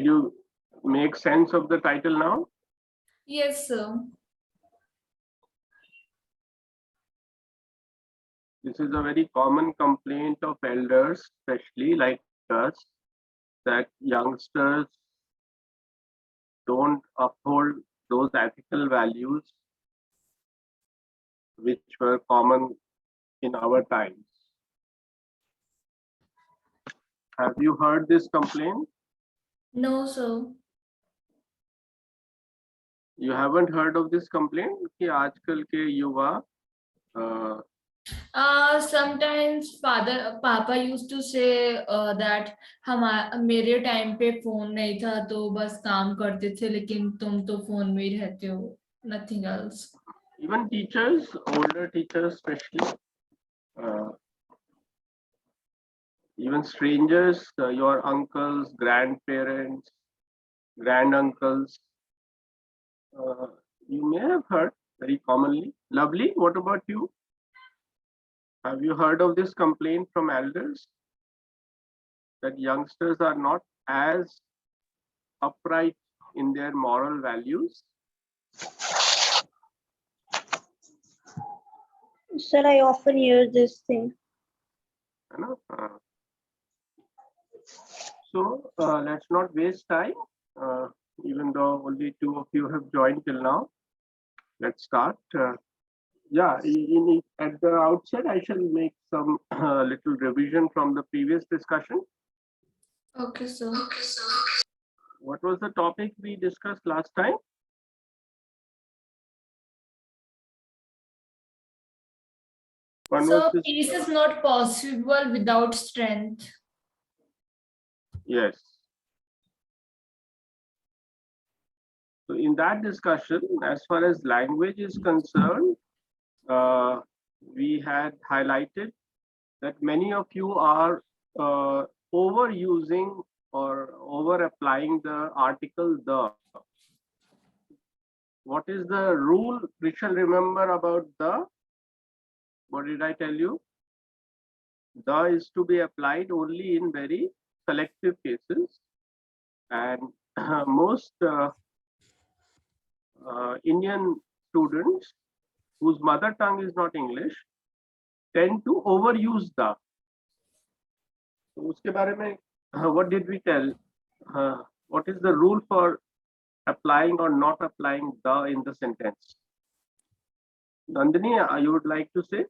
you make sense of the title now? Yes, sir. This is a very common complaint of elders, especially like us, that youngsters don't uphold those ethical values which were common in our times. Have you heard this complaint? No, sir. You haven't heard of this complaint कि आजकल के युवा Sometimes Papa used to say that मेरे time पे phone नहीं था तो बस काम करते थे, लेकिन तुम तो फोन में ही रहते हो, nothing else. even teachers, older teachers especially, even strangers, your uncles, grandparents, granduncles, you may have heard very commonly. Lovely, what about you? Have you heard of this complaint from elders that youngsters are not as upright in their moral values? Sir, I often hear this thing. So let's not waste time, even though only 2 of you have joined till now. Let's start. Yeah, at the outset, I shall make some little revision from the previous discussion. Okay, sir. What was the topic we discussed last time? So peace is not possible without strength. Yes. So in that discussion, as far as language is concerned, we had highlighted that many of you are overusing or over applying the article the. What is the rule we shall remember about the? What did I tell you? The is to be applied only in very selective cases, and most Indian students whose mother tongue is not English tend to overuse the. So उसके बारे में what did we tell? What is the rule for applying or not applying the in the sentence? Nandini, you would like to say?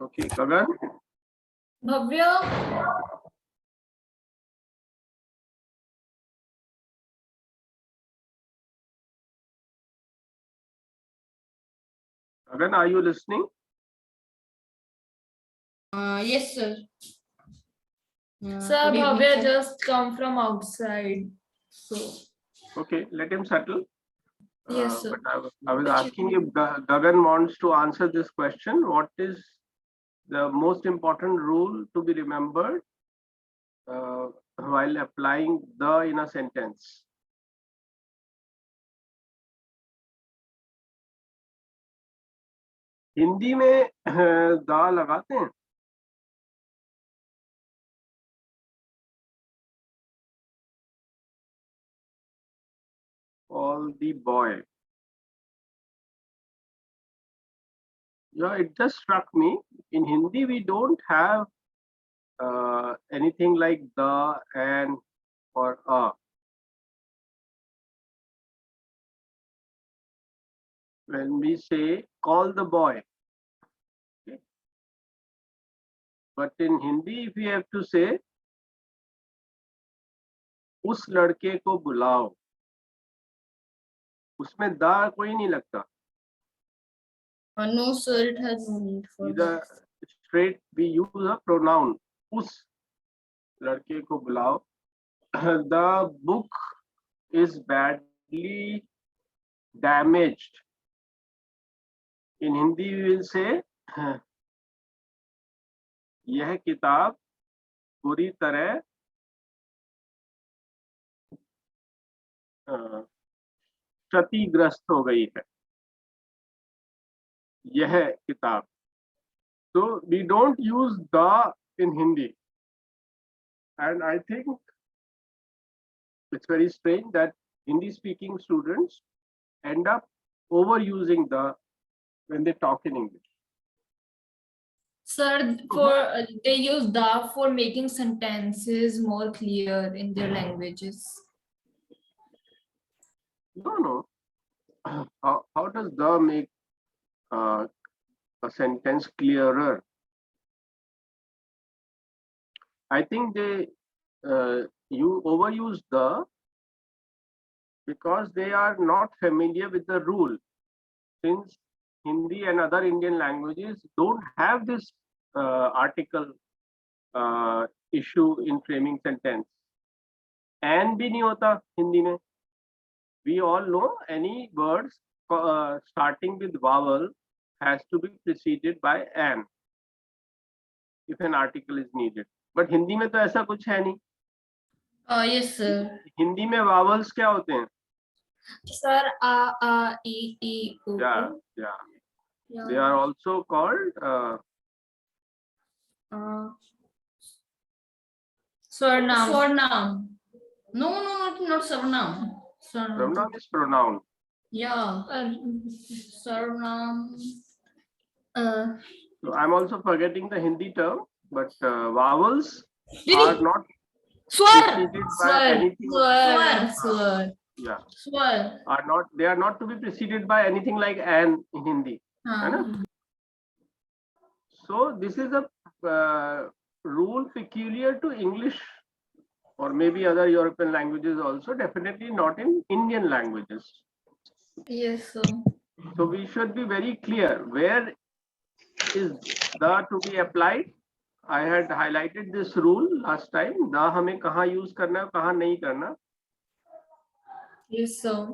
Okay, Kagan. Bhavya. Kagan, are you listening? Yes, sir. Sir, Bhavya just come from outside, so. Okay, let him settle. Yes, sir. But I was asking if Gagan wants to answer this question. What is the most important rule to be remembered while applying the in a sentence? Hindi में दा लगाते हैं? All the boy. Yeah, it just struck me. In Hindi, we don't have anything like the, and, or a. When we say call the boy. Okay. But in Hindi, if we have to say उस लड़के को बुलाओ, उसमें दा कोई नहीं लगता. No, sir, it has no need for that. Straight we use a pronoun. उस लड़के को बुलाओ. The book is badly damaged. In Hindi we will say यह किताब पूरी तरह क्षतिग्रस्त हो गई है. यह किताब. So we don't use the in Hindi. And I think it's very strange that Hindi speaking students end up overusing the when they talk in English. Sir, they use the for making sentences more clear in their languages. No. How does the make a sentence clearer? I think they you overuse the because they are not familiar with the rule. Since Hindi and other Indian languages don't have this article issue in framing sentence. And bhi nahi hota Hindi mein. We all know any words starting with vowel has to be preceded by an if an article is needed. But Hindi में तो ऐसा कुछ है नहीं. Yes, sir. Hindi में vowels क्या होते हैं? Sir, a, e, o. Yeah. They are also called Swarnam. Swarnam. No, not Sarnam. pronoun is pronoun. Yeah. Sarnam. So I'm also forgetting the Hindi term, but vowels are not Swar. preceded by anything. Swar. Yeah, Swar. they are not to be preceded by anything like an in Hindi. है ना? So this is a rule peculiar to English or maybe other European languages also, definitely not in Indian languages. Yes, sir. So we should be very clear where is the to be applied. I had highlighted this rule last time. The हमें कहाँ use करना है, कहाँ नहीं करना. Yes, sir.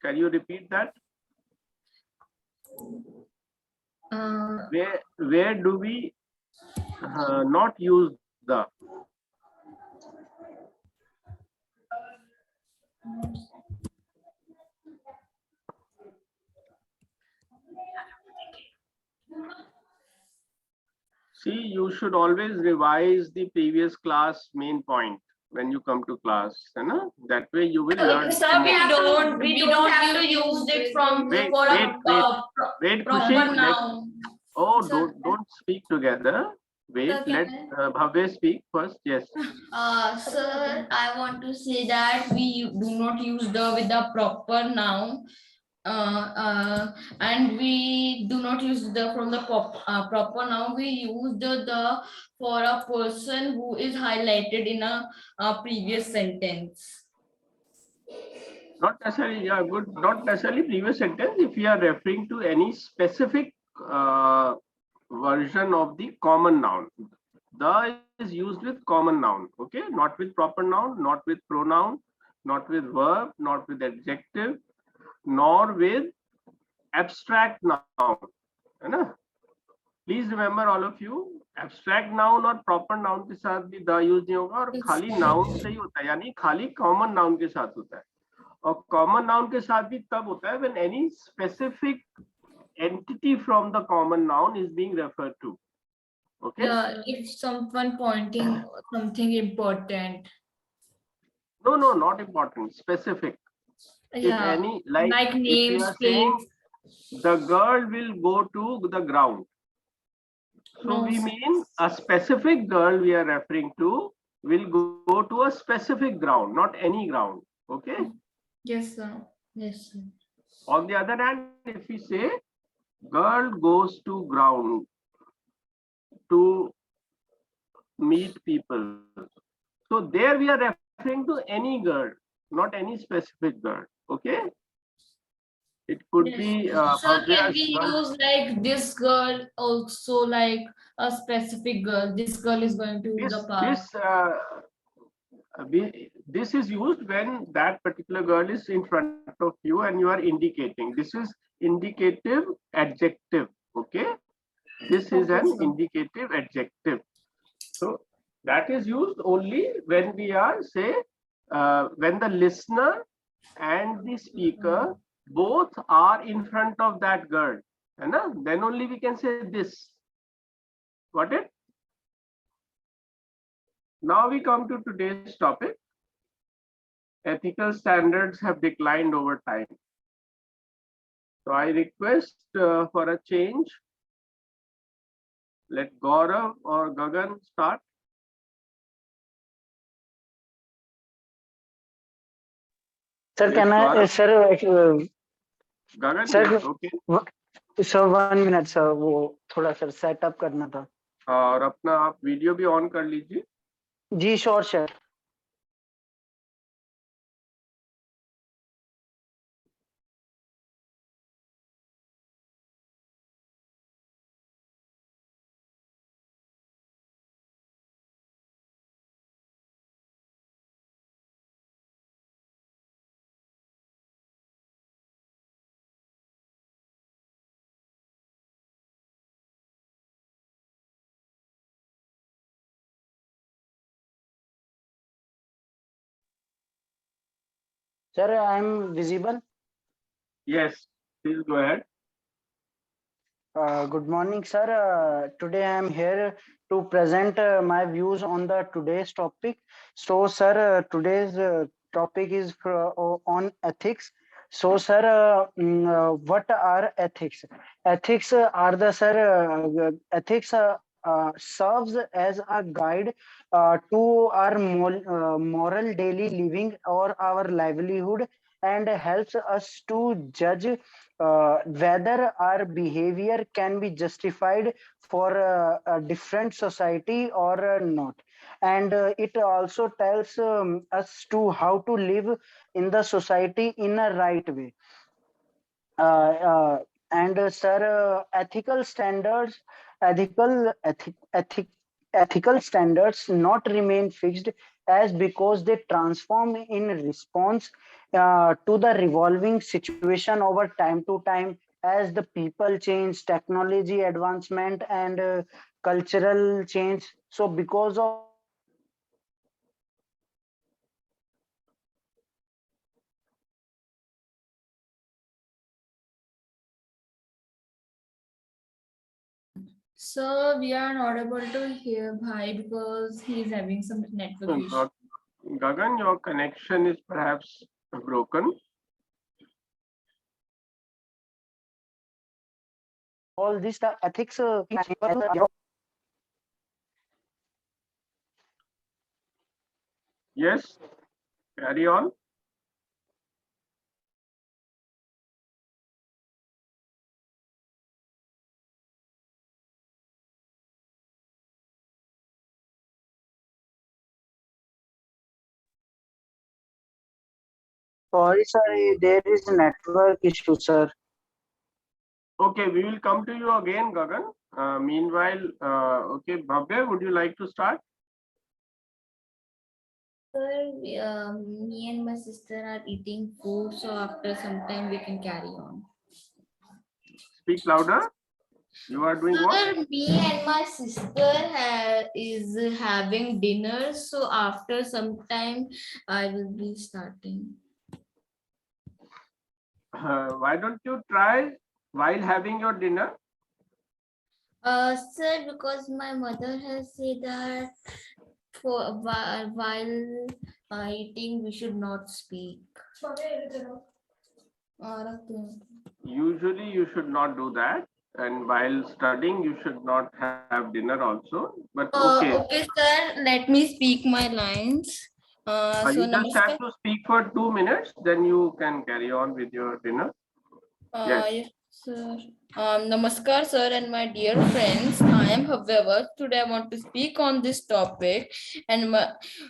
Can you repeat that? Where do we not use the? See, you should always revise the previous class main point when you come to class. है ना? That way you will learn. Sir, we don't have to use it from Wait, proper Khushi, noun. Oh, Sir, don't speak together. Wait, Sir, can let Bhavya speak first. Yes. Sir, I want to say that we do not use the with the proper noun. And we do not use the from the proper noun. We use the for a person who is highlighted in a previous sentence. Not necessarily, yeah, good. Not necessarily previous sentence. If you are referring to any specific version of the common noun, the is used with common noun. Okay, not with proper noun, not with pronoun, not with verb, not with adjective, nor with abstract noun. है ना? Please remember all of you, abstract noun और proper noun के साथ भी the use नहीं होगा और खाली noun से ही होता है, यानी खाली common noun के साथ होता है. और common noun के साथ भी तब होता है when any specific entity from the common noun is being referred to. Okay. yeah, if someone pointing something important. No, not important. Specific. If Yeah, any, like if names, you are saying the girl will go to the ground. So No, we sir. mean a specific girl we are referring to will go to a specific ground, not any ground. Okay. Yes, sir. Yes, sir. On the other hand, if we say girl goes to ground to meet people, so there we are referring to any girl, not any specific girl. Okay. It could be Sir, can Bhavya's we girl. use like this girl also like a specific girl? This girl is going to the park. This is used when that particular girl is in front of you and you are indicating. This is indicative adjective. Okay, this is an indicative adjective. So that is used only when we are say when the listener and the speaker both are in front of that girl. है ना? Then only we can say this. Got it? Now we come to today's topic. Ethical standards have declined over time. So I request for a change. Let Gaurav or Gagan start. Sir, Yes, can I, Gaurav. Gagan, sir, yes, okay. Sir 1 minute sir, वो थोड़ा sir setup करना था. और अपना आप video भी on कर लीजिए. जी sure sir. Sir, I am visible. Yes, please go ahead. Good morning, sir. Today I am here to present my views on the today's topic. So, sir, today's topic is on ethics. So, sir, what are ethics? Ethics are the ethics serves as a guide to our moral daily living or our livelihood, and helps us to judge whether our behavior can be justified for a different society or not. And it also tells us to how to live in the society in a right way. uh, uh, Sir, ethical standards, ethical standards not remain fixed, as because they transform in response to the revolving situation over time to time, as the people change, technology advancement, and cultural change. So because of So we are not able to hear Bhai because he is having some network issue. Gagan, your connection is perhaps broken. all this, the ethics Yes, carry on. sorry sir, there is network issue, sir. Okay, we will come to you again, Gagan. Meanwhile, okay, Bhavya, would you like to start? Sir, me and my sister are eating food, so after some time we can carry on. Speak louder. You are doing what? Sir, me and my sister is having dinner, so after some time I will be starting. Why don't you try while having your dinner? Sir, because my mother has said that for while eating we should not speak. Usually you should not do that, and while studying you should not have dinner also, but okay. Okay, sir, let me speak my lines. So You just namaskar. have to speak for 2 minutes, then you can carry on with your dinner. Yes. Yes, sir. Namaskar, sir, and my dear friends. I am However, today I want to speak on this topic, and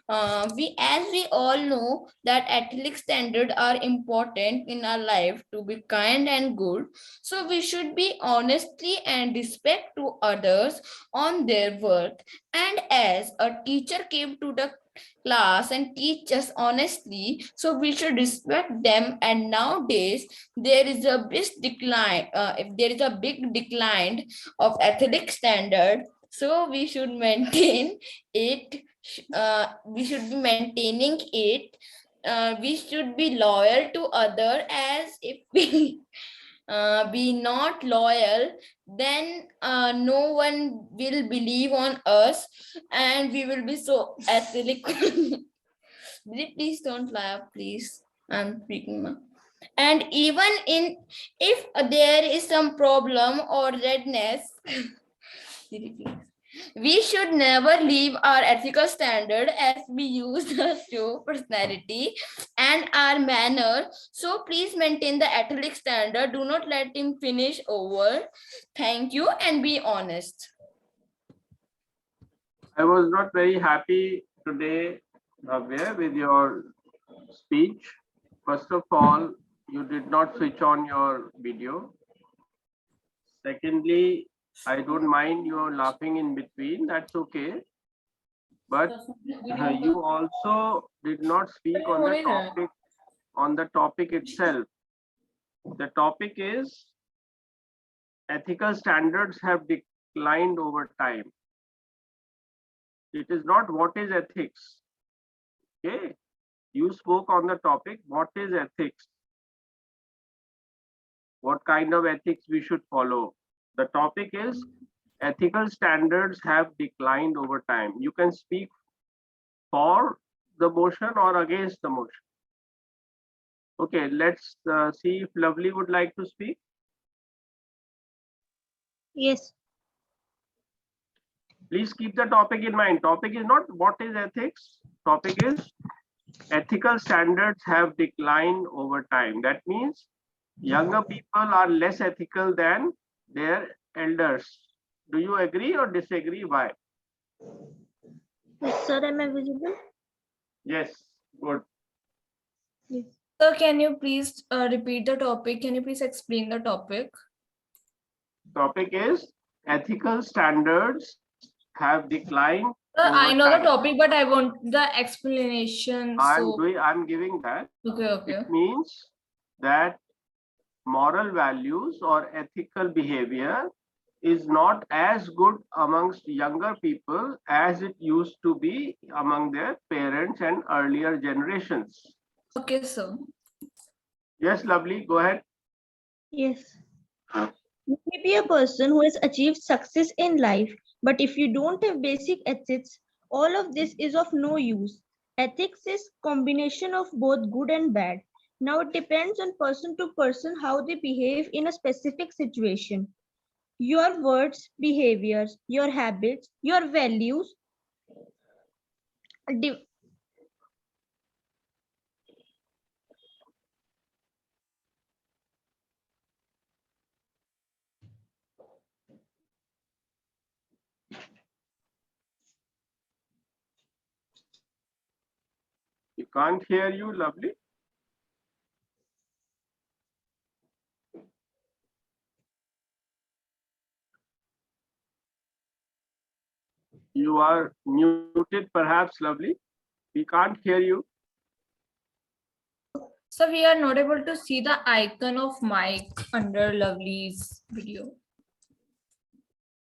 as we all know that ethical standards are important in our life to be kind and good. So we should be honestly and respect to others on their worth. And as a teacher came to the class and teach us honestly, so we should respect them. And nowadays there is a big decline, if there is a big decline of athletic standard, so we should maintain it. We should be maintaining it. We should be loyal to other, as if we be not loyal, then no one will believe on us, and we will be so athletic. Please don't laugh, please. I'm speaking now. And even in if there is some problem or redness, we should never leave our ethical standard as we use the show personality and our manner. So please maintain the athletic standard. Do not let him finish over. Thank you and be honest. I was not very happy today, Bhavya, with your speech. First of all, you did not switch on your video. Secondly, I don't mind you laughing in between, that's okay. But you also did not speak on the topic itself. The topic is ethical standards have declined over time. It is not what is ethics. Okay, you spoke on the topic, what is ethics? What kind of ethics we should follow? The topic is ethical standards have declined over time. You can speak for the motion or against the motion. Okay, let's see if Lovely would like to speak. Yes. Please keep the topic in mind. Topic is not what is ethics. Topic is ethical standards have declined over time. That means younger people are less ethical than their elders. Do you agree or disagree? Why? Yes, sir, am I visible? Yes, good. Yes. Sir, can you please repeat the topic? Can you please explain the topic? Topic is ethical standards have declined. I know time. the topic, but I want the explanation. I'm giving that. Okay. It means that moral values or ethical behavior is not as good amongst younger people as it used to be among their parents and earlier generations. Okay, sir. Yes, Lovely, go ahead. Yes. You may be a person who has achieved success in life, but if you don't have basic ethics, all of this is of no use. Ethics is combination of both good and bad. Now it depends on person to person how they behave in a specific situation. Your words, behaviors, your habits, your values You can't hear you, Lovely. You are muted, perhaps, Lovely. We can't hear you. So we are not able to see the icon of mic under Lovely's video.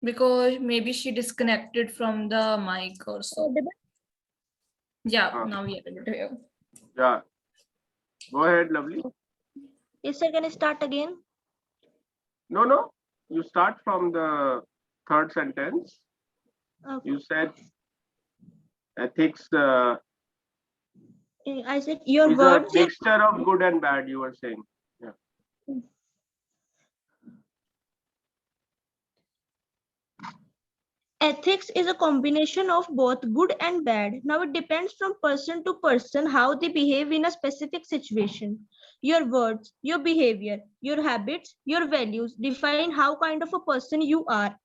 Because maybe she disconnected from the mic or so. Yeah, now we are able to hear. Yeah. Go ahead, Lovely. Yes, sir, can I start again? No. You start from the third sentence. Okay. You said ethics I said your is words. a mixture of good and bad, you were saying. Yeah. Ethics is a combination of both good and bad. Now it depends from person to person how they behave in a specific situation. Your words, your behavior, your habits, your values define how kind of a person you are.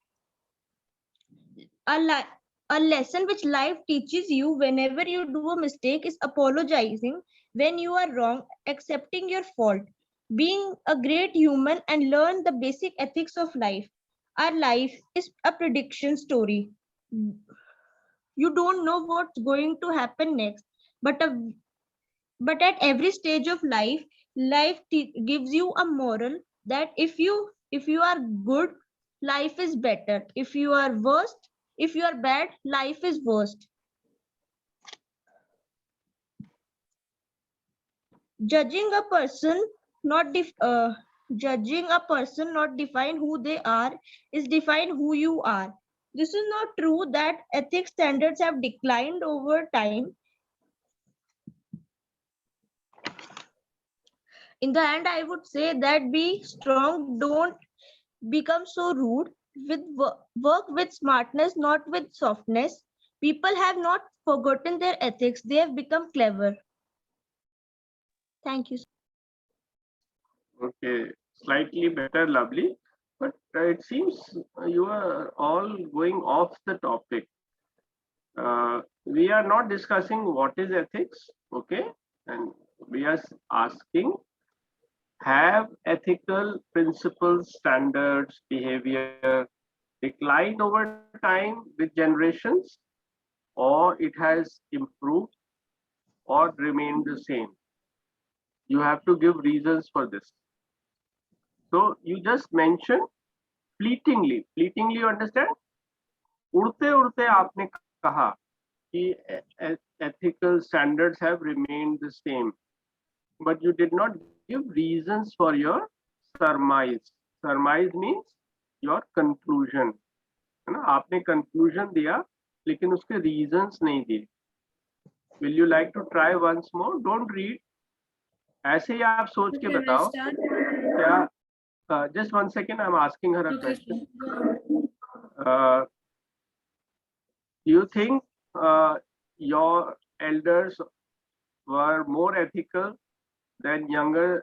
A lesson which life teaches you whenever you do a mistake is apologizing when you are wrong, accepting your fault, being a great human, and learn the basic ethics of life. Our life is a prediction story. You don't know what's going to happen next, but at every stage of life, gives you a moral that if you are good, life is better. If you are worst, if you are bad, life is worst. Judging a person not Judging a person not define who they are is define who you are. This is not true that ethics standards have declined over time. In the end, I would say that be strong, don't become so rude. With work with smartness, not with softness. People have not forgotten their ethics, they have become clever. Thank you. Okay, slightly better, lovely. But it seems you are all going off the topic. We are not discussing what is ethics, okay? And we are asking, have ethical principles, standards, behavior declined over time with generations, or it has improved or remained the same? You have to give reasons for this. So you just mentioned fleetingly you understand? उड़ते उड़ते आपने कहा कि ethical standards have remained the same, but you did not give reasons for your surmise. Surmise means your conclusion, है ना? आपने conclusion दिया लेकिन उसके reasons नहीं दिए. Will you like to try once more? Don't read. ऐसे ही आप सोच के बताओ क्या? Just 1 second, I'm asking her a question. Do you think your elders were more ethical than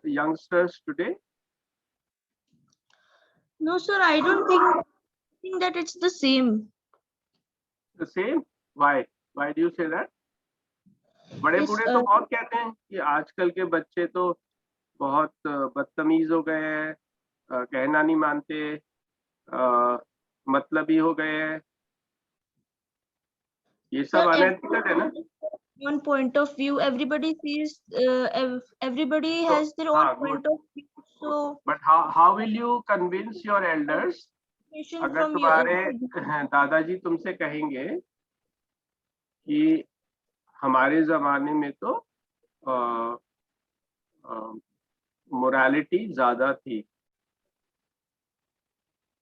youngsters today? No, sir, I don't think that it's the same. The same? Why? Why do you say that? बड़े Yes, बूढ़े तो बहुत कहते हैं कि आजकल के बच्चे तो बहुत बदतमीज हो गए हैं, कहना नहीं मानते, मतलबी हो गए हैं. ये सब अनएथिकल है ना? One point of view, everybody sees, everybody has their own point of view. So, but how will you convince your elders? अगर from तुम्हारे दादाजी तुमसे कहेंगे कि हमारे जमाने में तो मोरालिटी ज्यादा थी,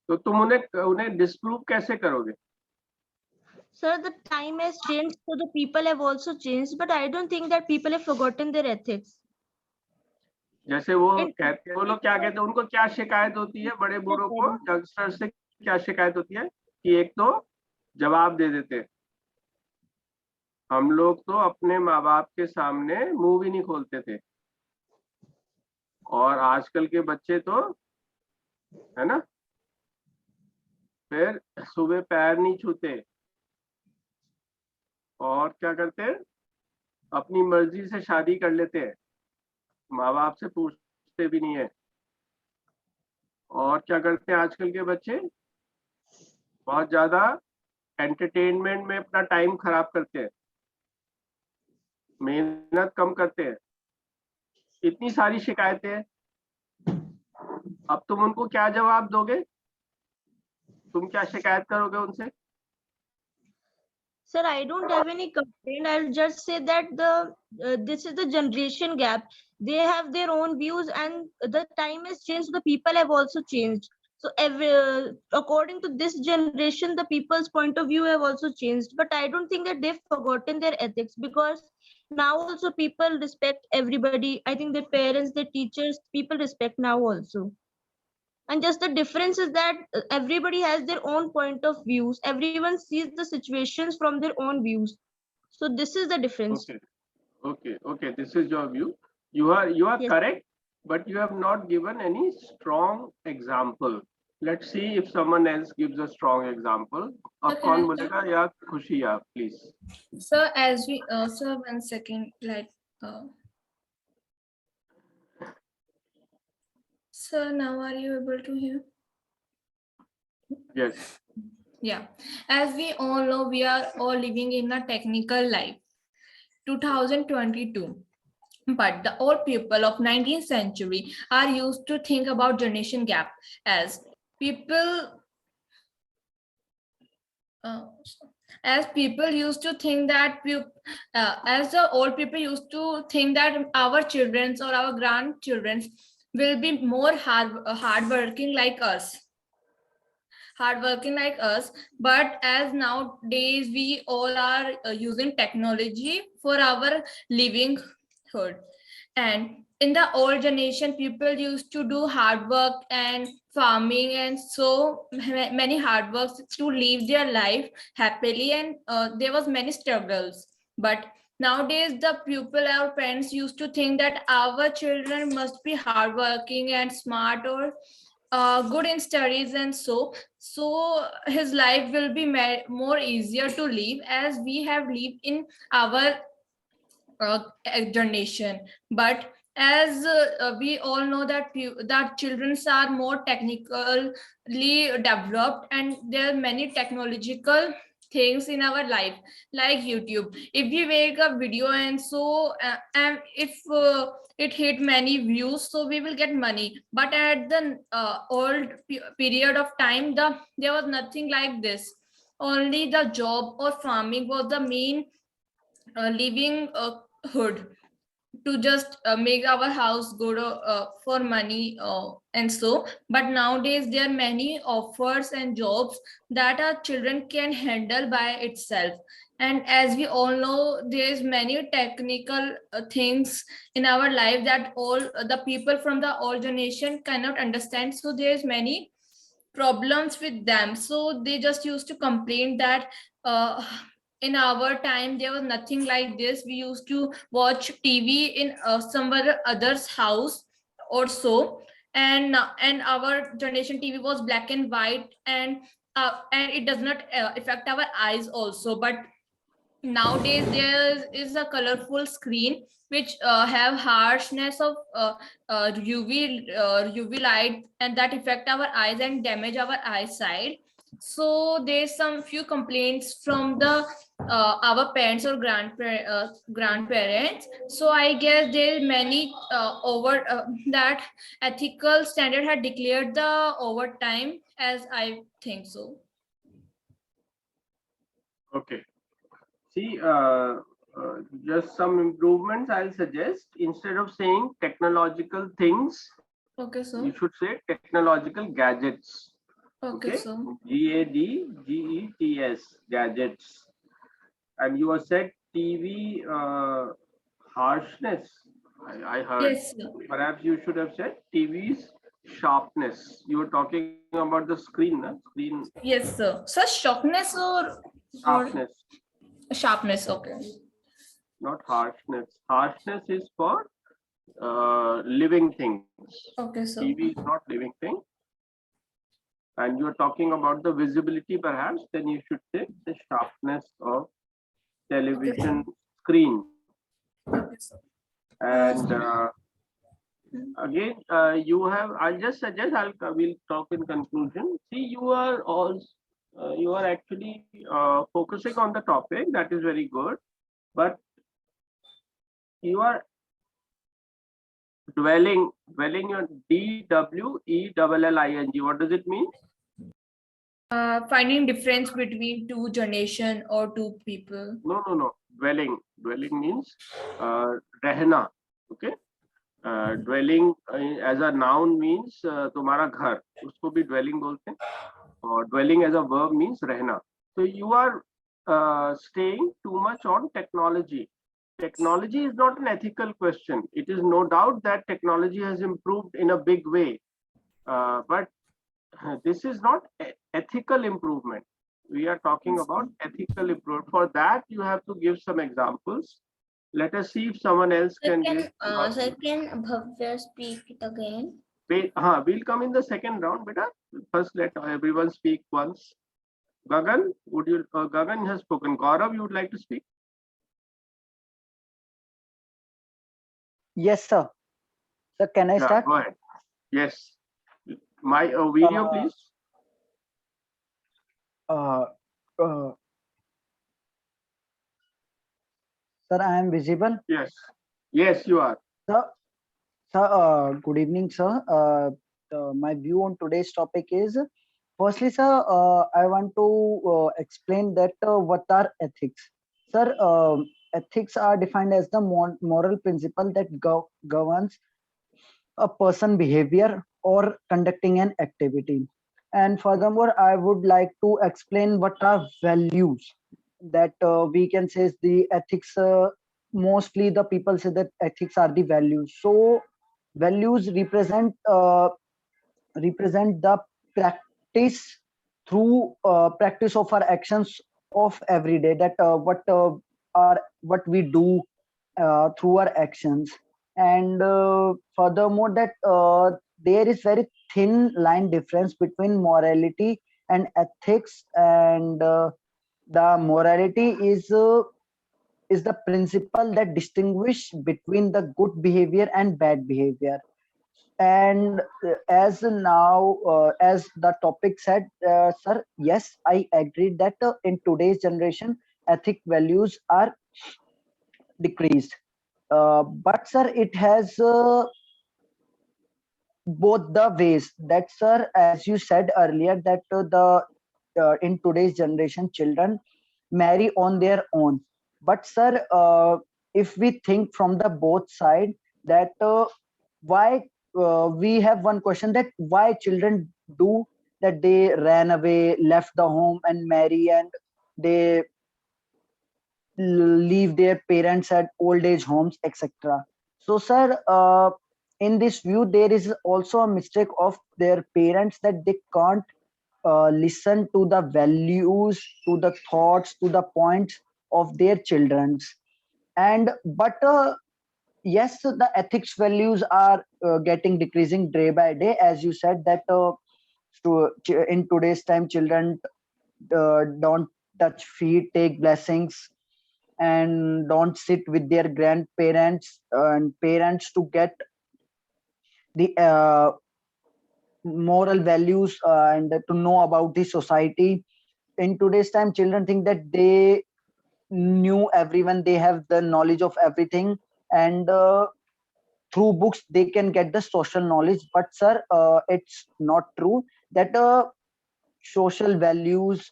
तो तुम उन्हें डिस्प्रूव कैसे करोगे? Sir, the time has changed, so the people have also changed, but I don't think that people have forgotten their ethics. जैसे वो कहते, वो लोग क्या कहते हैं, उनको क्या शिकायत होती है बड़े बूढ़ों को, यंगस्टर से क्या शिकायत होती है कि एक तो जवाब दे देते हैं. हम लोग तो अपने माँ बाप के सामने मुंह भी नहीं खोलते थे, और आजकल के बच्चे तो, है ना, फिर सुबह पैर नहीं छूते और क्या करते हैं, अपनी मर्जी से शादी कर लेते हैं, माँ बाप से पूछते भी नहीं है. और क्या करते हैं आजकल के बच्चे, बहुत ज्यादा एंटरटेनमेंट में अपना टाइम खराब करते हैं, मेहनत कम करते हैं. इतनी सारी शिकायतें हैं. अब तुम उनको क्या जवाब दोगे? तुम क्या शिकायत करोगे उनसे? Sir, I don't have any complaint. I'll just say that this is the generation gap. They have their own views, and the time has changed. The people have also changed. So, according to this generation, the people's point of view have also changed. But I don't think that they've forgotten their ethics, because now also people respect everybody. I think their parents, their teachers, people respect now also. And just the difference is that everybody has their own point of views. Everyone sees the situations from their own views. So this is the difference. Okay. This is your view. You are yes, correct, but you have not given any strong example. Let's see if someone else gives a strong example. Ab kaun bolega ya Khushi ya, please. Sir, as we sir, 1 second, like sir, now are you able to hear? Yes. Yeah. As we all know, we are all living in a technical life, 2022. But the old people of 19th century are used to think about generation gap as people used to think that as the old people used to think that our children or our grandchildren will be more hardworking like us. Hardworking like us, but as nowadays we all are using technology for our livelihood. And in the old generation, people used to do hard work and farming and so many hard works to live their life happily, and there was many struggles. But nowadays the people, our parents used to think that our children must be hardworking and smart, or good in studies, and so his life will be more easier to live as we have lived in our generation. But as we all know that that children are more technically developed, and there are many technological things in our life, like YouTube. If we make a video and so and if it hit many views, so we will get money. But at the old period of time, there was nothing like this. Only the job or farming was the main living hood to just make our house go to, for money and so. But nowadays there are many offers and jobs that our children can handle by itself. And as we all know, there is many technical things in our life that all the people from the old generation cannot understand, so there is many problems with them. So they just used to complain that in our time there was nothing like this. We used to watch TV in somewhere other's house or so, and our generation TV was black and white, and it does not affect our eyes also. But nowadays there is a colorful screen which have harshness of UV light, and that affect our eyes and damage our eyesight. So there's some few complaints from the our parents or grandparents. So I guess there many over that ethical standard had declared the overtime, as I think so. Okay. See, just some improvements I'll suggest. Instead of saying technological things, Okay, so you should say technological gadgets. okay, so GADGETS, gadgets. And you have said TV harshness. I heard. yes, sir. Perhaps you should have said TV's sharpness. You were talking about the screen, na? Screen Yes, sir. So sharpness or sharpness, sharpness. Okay. not harshness. Harshness is for living things. Okay, so TV is not living thing. And you're talking about the visibility, perhaps, then you should say the sharpness of television screen. okay, so And again, you have. I'll just suggest. We'll talk in conclusion. See, you are all. You are actually focusing on the topic. That is very good, but you are dwelling on DWELLING. What does it mean? finding difference between two generation or two people. No. Dwelling means रहना. Okay. Dwelling as a noun means तुम्हारा घर, उसको भी dwelling बोलते हैं. Or dwelling as a verb means रहना. So you are staying too much on technology. Technology is not an ethical question. It is no doubt that technology has improved in a big way, but this is not ethical improvement. We are talking about ethical improvement. For that, you have to give some examples. Let us see if someone else can give. Sir, can Bhavya speak it again? We'll come in the second round, beta. First, let everyone speak once. Gagan, Gagan has spoken. Gaurav, you would like to speak? Yes, sir. Sir, can I start? Go ahead. Yes. My video, please. Sir, I am visible. Yes, you are. Sir, good evening, sir. My view on today's topic is, firstly, sir, I want to explain that what are ethics. Sir, ethics are defined as the moral principle that governs a person behavior or conducting an activity. And furthermore, I would like to explain what are values that we can say is the ethics. Mostly the people say that ethics are the values. So values represent the practice through practice of our actions of every day, that what we do through our actions. And furthermore, that there is very thin line difference between morality and ethics. And the morality is the principle that distinguish between the good behavior and bad behavior. And as the topic said, sir, yes, I agree that in today's generation ethic values are decreased. But sir, it has both the ways. That, sir, as you said earlier, that the in today's generation children marry on their own. But sir, if we think from the both side, that why we have one question, that why children do that, they ran away, left the home and marry, and they leave their parents at old age homes, etc. So sir, in this view there is also a mistake of their parents, that they can't listen to the values, to the thoughts, to the points of their children's. And but yes, the ethics values are getting decreasing day by day, as you said that in today's time children don't touch feet, take blessings, and don't sit with their grandparents and parents to get the moral values and to know about the society. In today's time children think that they knew everyone, they have the knowledge of everything, and through books they can get the social knowledge. But sir, it's not true that social values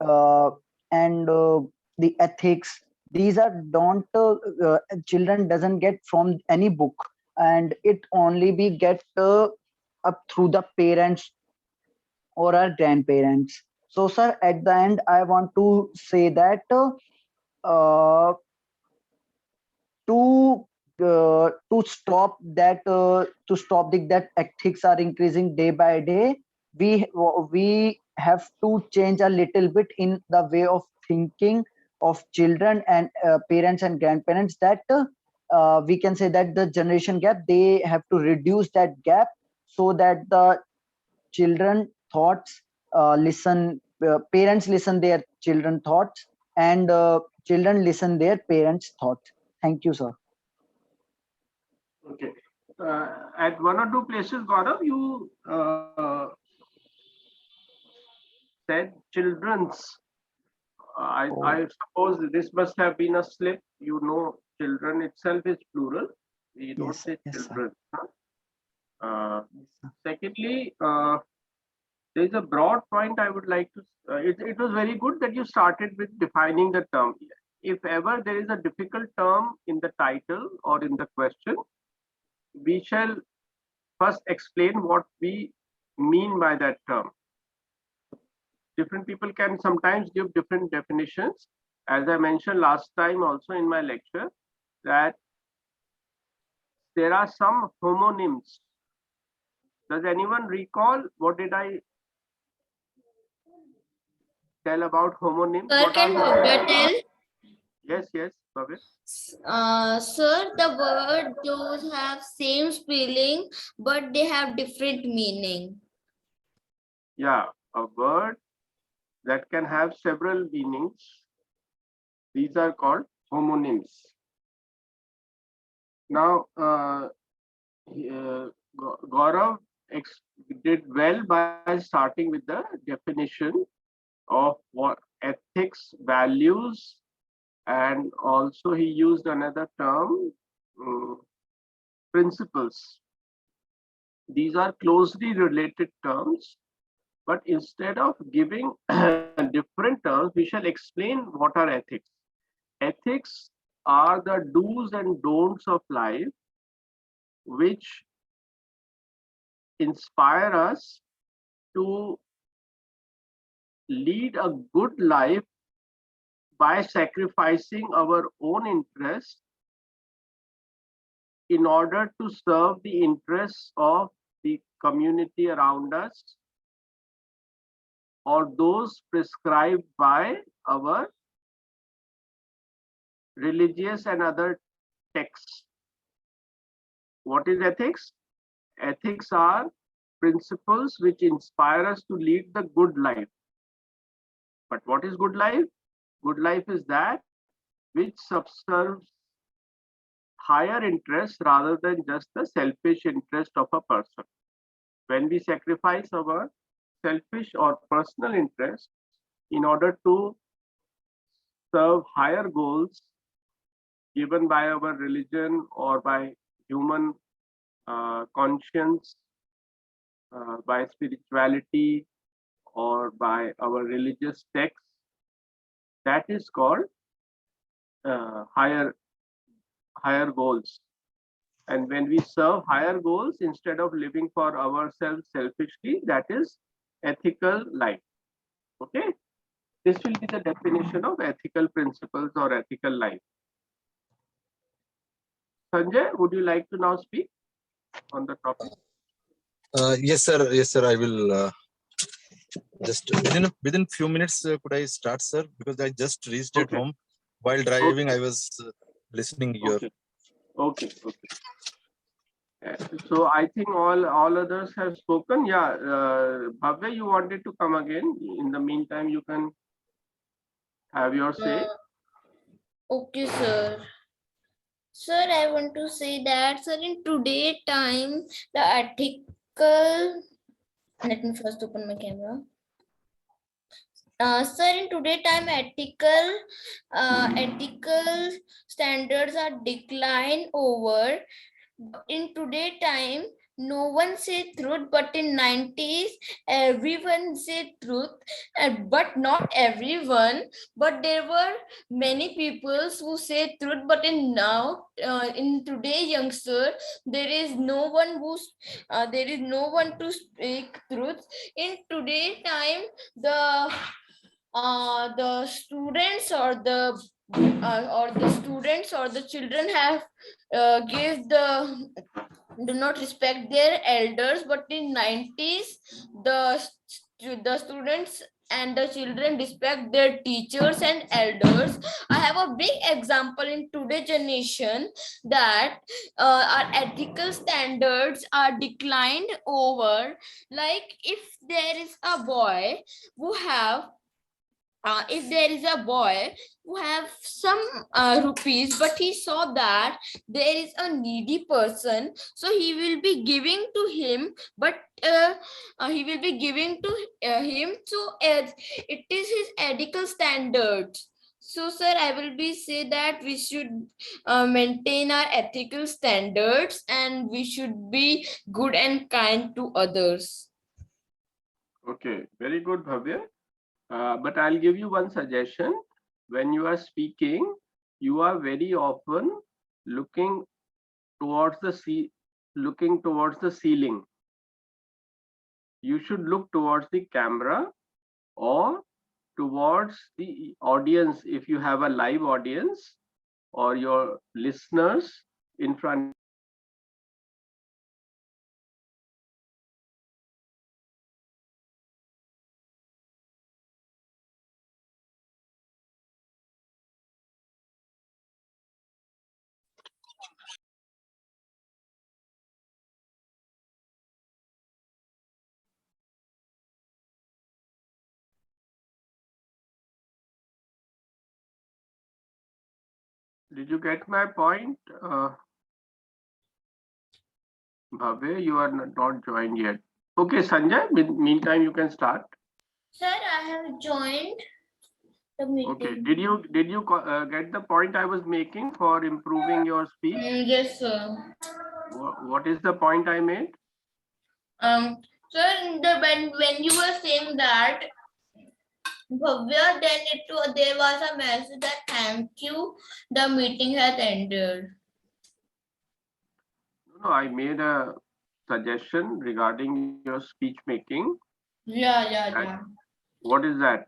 uh, and the ethics, these are don't children doesn't get from any book, and it only be get up through the parents or our grandparents. So sir, at the end I want to say that uh, to to stop that ethics are increasing day by day, we have to change a little bit in the way of thinking of children and parents and grandparents, that we can say that the generation gap, they have to reduce that gap, so that the children thoughts listen parents listen their children thoughts, and children listen their parents thoughts. Thank you, sir. Okay. At one or two places, Gaurav, you said children's. I suppose this must have been a slip. You know, children itself is plural. We don't Yes, say yes, sir. children. Huh? Yes, sir. Secondly, there is a broad point I would like to. It was very good that you started with defining the term. If ever there is a difficult term in the title or in the question, we shall first explain what we mean by that term. Different people can sometimes give different definitions. As I mentioned last time also in my lecture, that there are some homonyms. Does anyone recall what did I tell about homonyms? Sir, What are can Bhavya tell? Yes, Bhavya. Sir, the word those have same spelling, but they have different meaning. Yeah, a word that can have several meanings. These are called homonyms. Now, Gaurav did well by starting with the definition of what ethics, values, and also he used another term, principles. These are closely related terms, but instead of giving different terms, we shall explain what are ethics. Ethics are the do's and don'ts of life, which inspire us to lead a good life by sacrificing our own interests in order to serve the interests of the community around us or those prescribed by our religious and other texts. What is ethics? Ethics are principles which inspire us to lead the good life. But what is good life? Good life is that which subserves higher interest rather than just the selfish interest of a person. When we sacrifice our selfish or personal interest in order to serve higher goals given by our religion or by human conscience, by spirituality, or by our religious texts, that is called higher goals. And when we serve higher goals instead of living for ourselves selfishly, that is ethical life. Okay, this will be the definition of ethical principles or ethical life. Sanjay, would you like to now speak on the topic? Yes, sir. Yes, sir. I will just within few minutes. Could I start, sir? Because I just reached at home while driving. I was listening here. Okay. So I think all others have spoken. Yeah, Bhavya, you wanted to come again. In the meantime, you can have your say. Okay, sir. Sir, I want to say that, sir, in today time, the ethical. Let me first open my camera. Sir, in today time, ethical standards are decline over. In today time, no one say truth, but in 90s, everyone say truth, but not everyone. But there were many people who say truth, but in now, in today youngster, there is no one to speak truth. In today time, the students or the children have do not respect their elders, but in 90s the students and the children respect their teachers and elders. I have a big example in today generation that our ethical standards are declined over. Like if there is a boy who have if there is a boy who have some rupees, but he saw that there is a needy person, so he will be giving to him, but he will be giving to him, so it is his ethical standards. So sir, I will be say that we should maintain our ethical standards and we should be good and kind to others. Okay, very good, Bhavya. But I'll give you one suggestion. When you are speaking, you are very often looking towards the ceiling. You should look towards the camera or towards the audience if you have a live audience or your listeners in front. Did you get my point? Bhavya, you are not joined yet. Okay, Sanjay, meantime you can start. Sir, I have joined the meeting. Okay, did you get the point I was making for improving your speech? Yes, sir. What is the point I made? Sir, when you were saying that, Bhavya, then there was a message that thank you, the meeting has ended. No, I made a suggestion regarding your speech making. Yeah. What is that?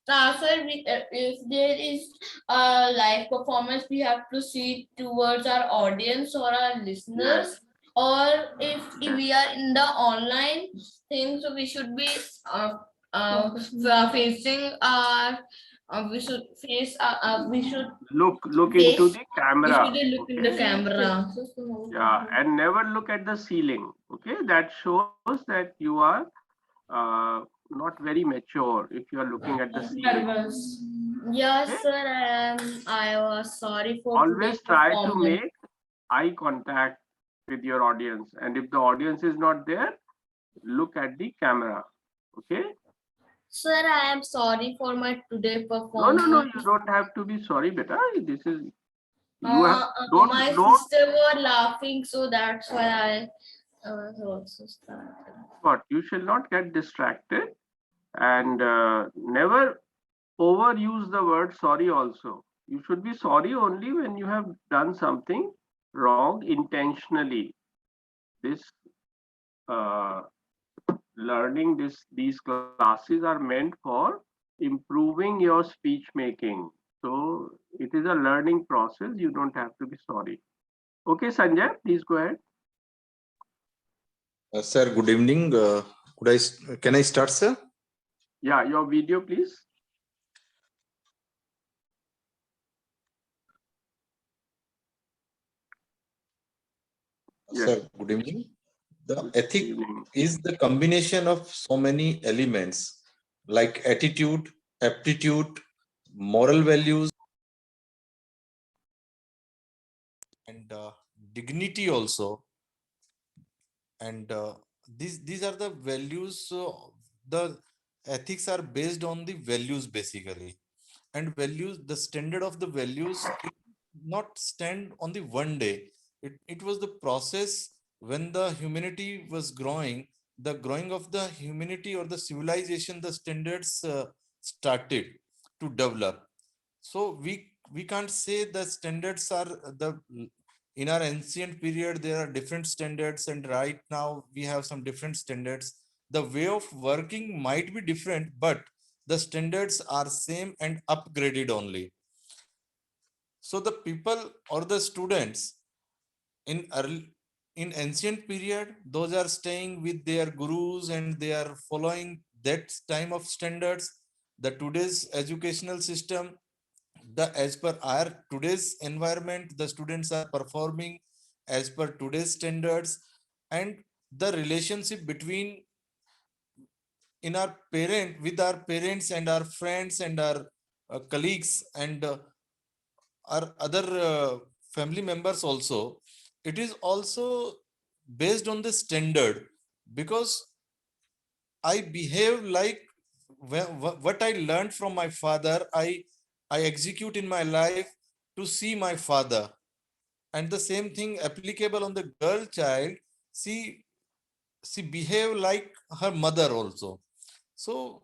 Sir, if there is a live performance, we have to see towards our audience or our listeners. Or if we are in the online thing, so we should be facing our. We should face. We should Look face. into the We camera. should look in the camera. Yeah, and never look at the ceiling. Okay, that shows that you are not very mature if you are looking at the ceiling. Nervous. Yes, Okay? sir. I was sorry for Always today's try to performance. make eye contact with your audience, and if the audience is not there, look at the camera. Okay? Sir, I am sorry for my today No, performance. you don't have to be sorry, beta. This is you have don't My don't sister were laughing, so that's why I was also started. what you shall not get distracted, and never overuse the word sorry. Also, you should be sorry only when you have done something wrong intentionally. This uh, learning these classes are meant for improving your speech making. So it is a learning process. You don't have to be sorry. Okay, Sanjay, please go ahead. Sir, good evening. Can I start, sir? Yeah, your video, please. Yes. Sir, good evening. The Good ethic evening. is the combination of so many elements like attitude, aptitude, moral values, and dignity also. And these are the values. The ethics are based on the values basically. And values, the standard of the values, it not stand on the one day. It was the process when the humanity was growing, the growing of the humanity or the civilization, the standards started to develop. So we can't say the standards are the in our ancient period there are different standards, and right now we have some different standards. The way of working might be different, but the standards are same and upgraded only. So the people or the students in ancient period, those are staying with their gurus and they are following that time of standards. The today's educational system, the as per our today's environment, the students are performing as per today's standards. And the relationship between in our parent with our parents and our friends and our colleagues and our other family members also, it is also based on the standard, because I behave like what I learned from my father, I execute in my life to see my father. And the same thing applicable on the girl child. She behave like her mother also. So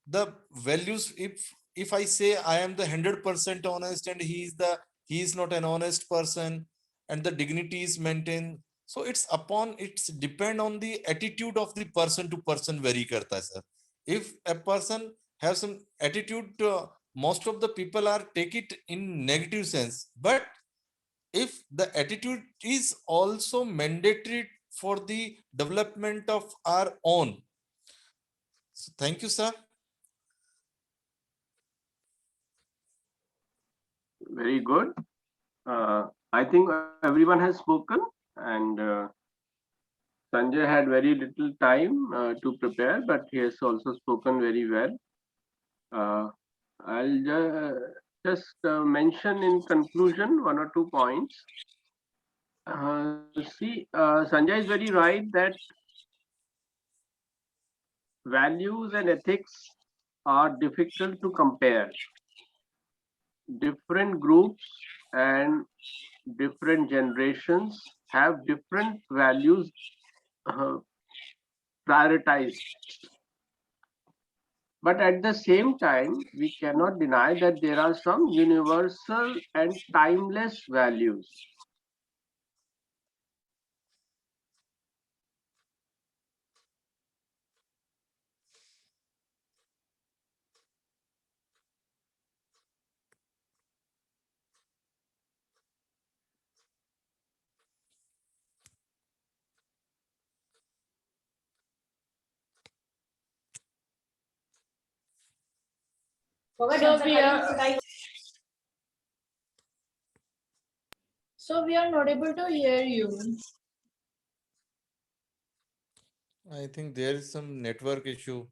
the values, if I say I am the 100% honest and he is not an honest person, and the dignity is maintained, so it's depend on the attitude of the person to person vary karta hai, sir. If a person have some attitude, most of the people are take it in negative sense, but if the attitude is also mandatory for the development of our own. So thank you, sir. Very good. I think everyone has spoken, and Sanjay had very little time to prepare, but he has also spoken very well. I'll just mention in conclusion one or two points. See, Sanjay is very right that values and ethics are difficult to compare. Different groups and different generations have different values uh, prioritized. But at the same time, we cannot deny that there are some universal and timeless values. So we are not able to hear you. I think there is some network issue.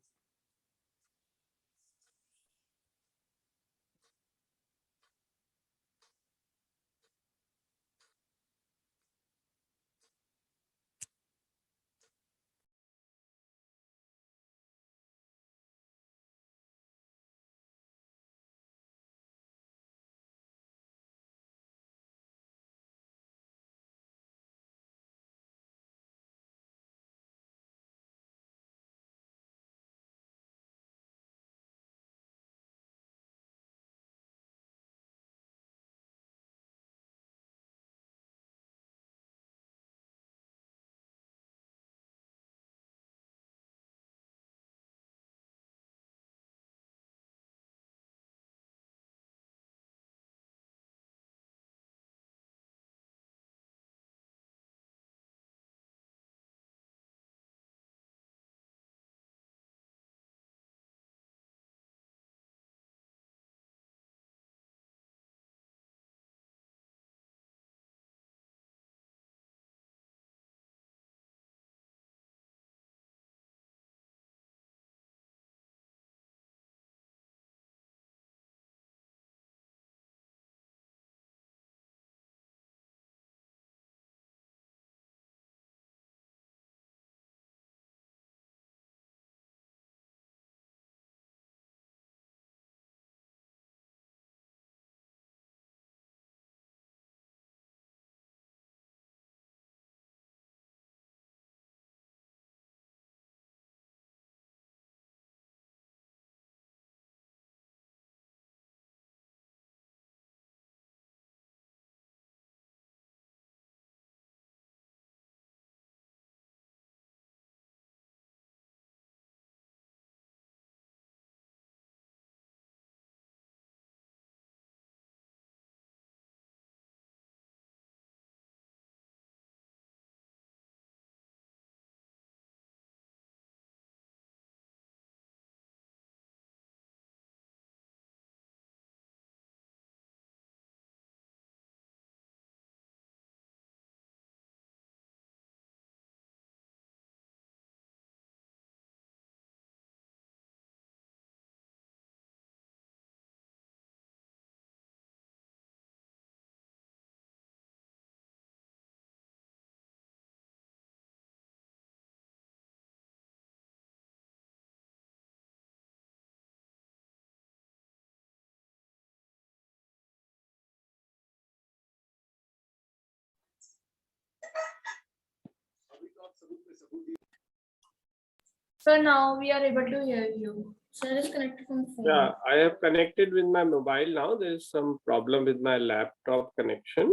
So now we are able to hear you. So just connected from phone. Yeah, I have connected with my mobile now. There is some problem with my laptop connection.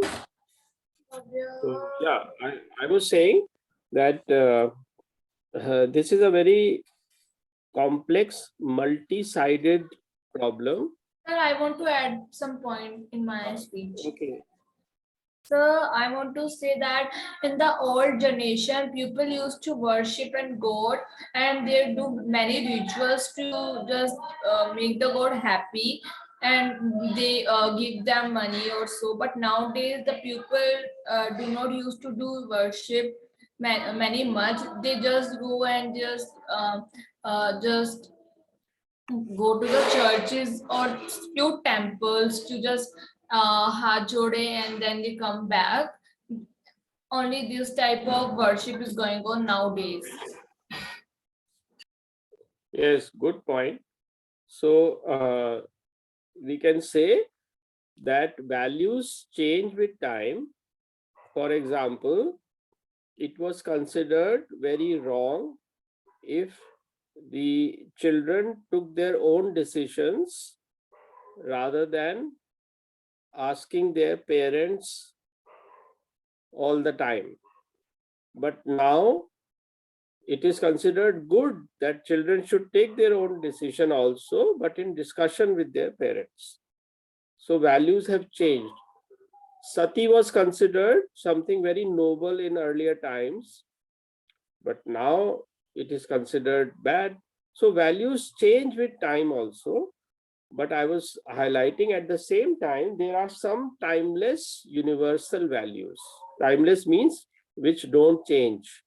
So, yeah, I was saying that this is a very complex, multi-sided problem. Sir, I want to add some point in my speech. Okay. So I want to say that in the old generation, people used to worship and God, and they do many rituals to just make the God happy, and they give them money or so. But nowadays, the people do not used to do worship many much. They just go and just go to the churches or few temples to just hajj jode and then they come back. Only this type of worship is going on nowadays. Yes, good point. So we can say that values change with time. For example, it was considered very wrong if the children took their own decisions rather than asking their parents all the time. But now it is considered good that children should take their own decision also, but in discussion with their parents. So values have changed. Sati was considered something very noble in earlier times, but now it is considered bad. So values change with time also, but I was highlighting at the same time, there are some timeless universal values. Timeless means which don't change.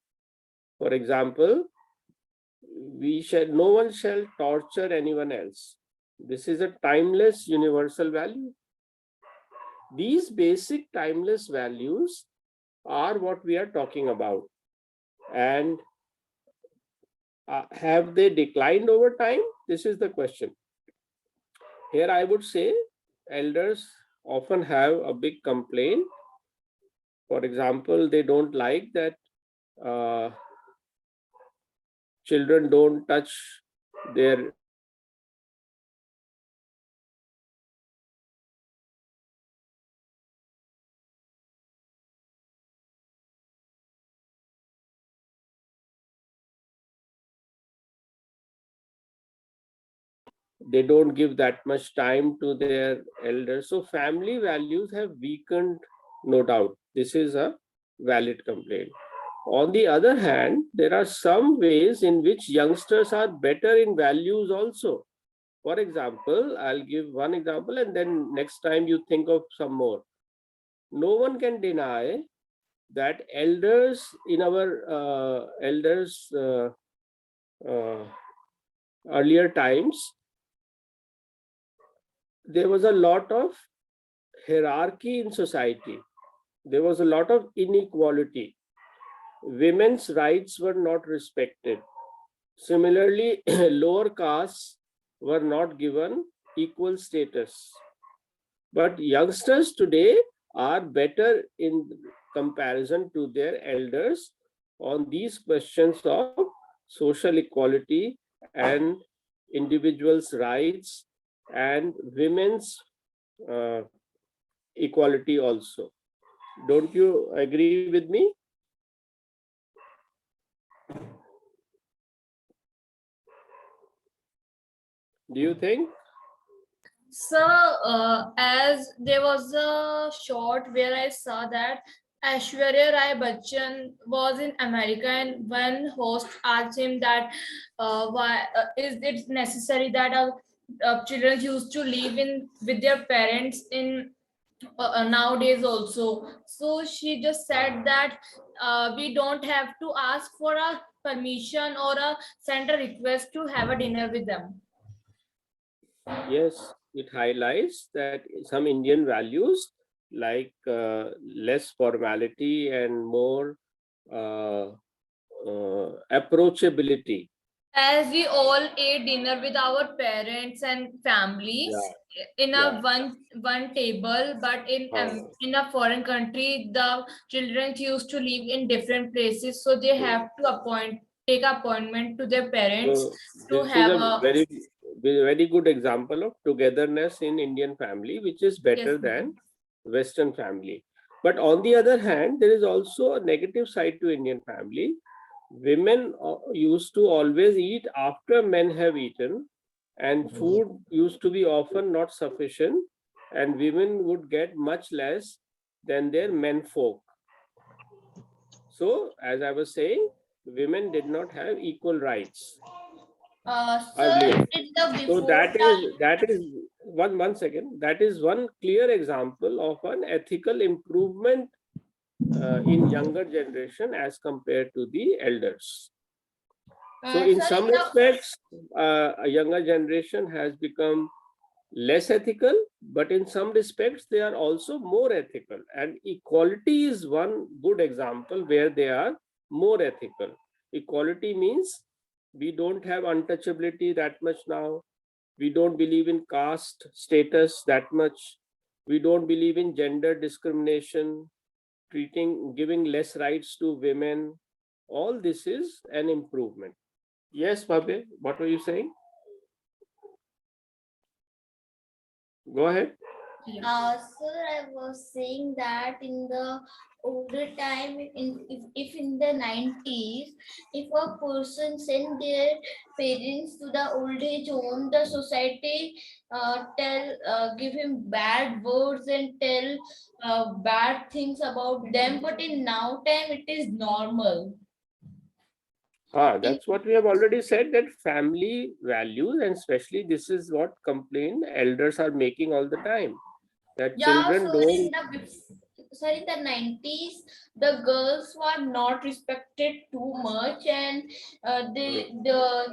For example, no one shall torture anyone else. This is a timeless universal value. These basic timeless values are what we are talking about. And have they declined over time? This is the question. Here I would say elders often have a big complaint. For example, they don't like that children don't touch their they don't give that much time to their elders. So family values have weakened, no doubt. This is a valid complaint. On the other hand, there are some ways in which youngsters are better in values also. For example, I'll give one example and then next time you think of some more. No one can deny that elders in our earlier times, there was a lot of hierarchy in society. There was a lot of inequality. Women's rights were not respected. Similarly, lower castes were not given equal status. But youngsters today are better in comparison to their elders on these questions of social equality and individuals' rights and women's equality also. Don't you agree with me? Do you think? So, as there was a short where I saw that Aishwarya Rai Bachchan was in America, and one host asked him that why is it necessary that children used to live in with their parents in nowadays also. So she just said that we don't have to ask for a permission or send a request to have a dinner with them. Yes, it highlights that some Indian values like less formality and more approachability. As we all ate dinner with our parents and families in a one table, but in a foreign country, the children used to live in different places, so they have to take appointment to their parents So to this is have a a very good example of togetherness in Indian family, which is better yes, than Western family. But on the other hand, there is also a negative side to Indian family. Women used to always eat after men have eaten, and food used to be often not sufficient, and women would get much less than their men folk. So, as I was saying, women did not have equal rights Sir, earlier. in the So before that is one second. That is one clear example of an ethical improvement in younger generation as compared to the elders. So in sir, some in the respects, a younger generation has become less ethical, but in some respects, they are also more ethical. And equality is one good example where they are more ethical. Equality means we don't have untouchability that much now. We don't believe in caste status that much. We don't believe in gender discrimination, giving less rights to women. All this is an improvement. Yes, Babe, what were you saying? Go ahead. Sir, I was saying that in the older time, if in the 90s, if a person sent their parents to the old age home, the society give him bad words and tell bad things about them. But in now time, it is normal. That's what we have already said, that family values, and especially this is what complaint elders are making all the time, that Yeah, children so don't. in the 90s, the girls were not respected too much, and the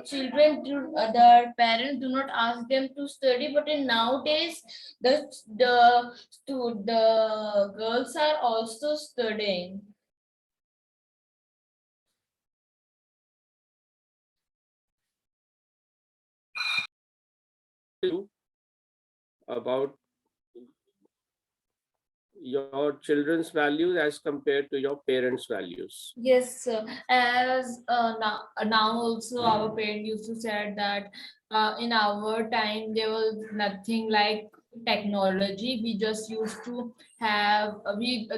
children the parents do not ask them to study. But in nowadays, the girls are also studying. About your children's values as compared to your parents' values. Yes, as now also our parents used to say that in our time there was nothing like technology. We just used to have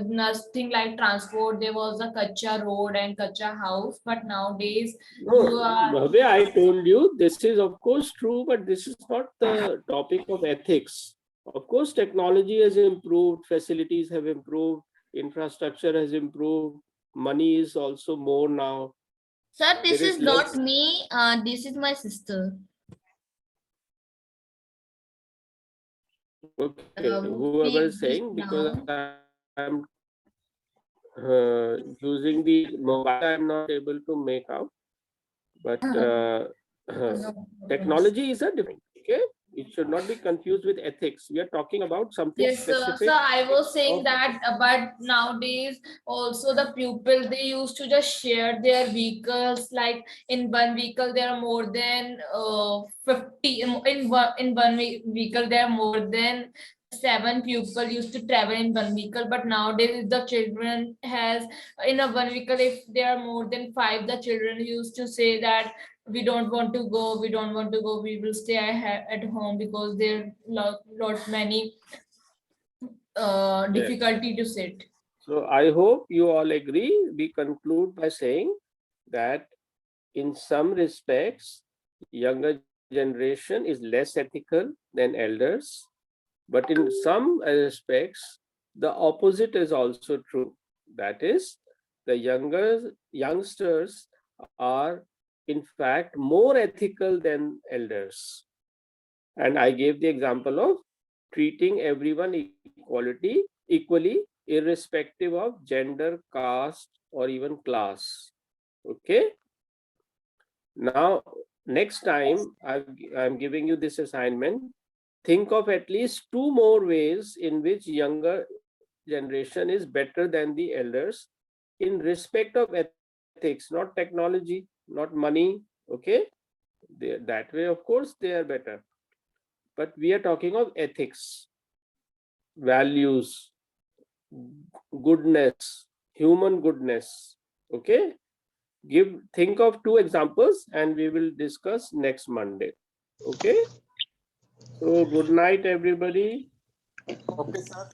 nothing like transport. There was a kacha road and kacha house, but nowadays No, you are. Bhavya, I told you this is of course true, but this is not the topic of ethics. Of course, technology has improved, facilities have improved, infrastructure has improved, money is also more now. Sir, this There is is not less. me. This is my sister. Okay, Who whoever is speak this saying, because now. I'm using the mobile, I'm not able to make out. But No problems. technology is a different. Okay, it should not be confused with ethics. We are talking about something Yes, so specific. I was saying Of, that, but nowadays also the pupil they used to just share their vehicles. Like in one vehicle there are more than 50. In one vehicle there are more than 7 people used to travel in one vehicle. But nowadays the children has in a one vehicle, if there are more than 5, the children used to say that we don't want to go, we don't want to go, we will stay at home because there are lot many yes. difficulty to sit. So I hope you all agree. We conclude by saying that in some respects, younger generation is less ethical than elders, but in some respects, the opposite is also true. That is, the youngsters are in fact more ethical than elders. And I gave the example of treating everyone equally, irrespective of gender, caste, or even class. Okay. Now, next time I'm giving you this assignment. Think of at least 2 more ways in which younger generation is better than the elders in respect of ethics, not technology, not money. Okay, that way, of course, they are better. But we are talking of ethics, values, goodness, human goodness. Okay, think of 2 examples, and we will discuss next Monday. Okay, so good night, everybody. Okay, sir.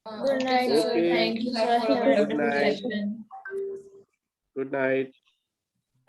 Good Okay, night, sir. sir. Okay, Thank you, Thank you sir, for for a a good wonderful wonderful night. session. session. Good night.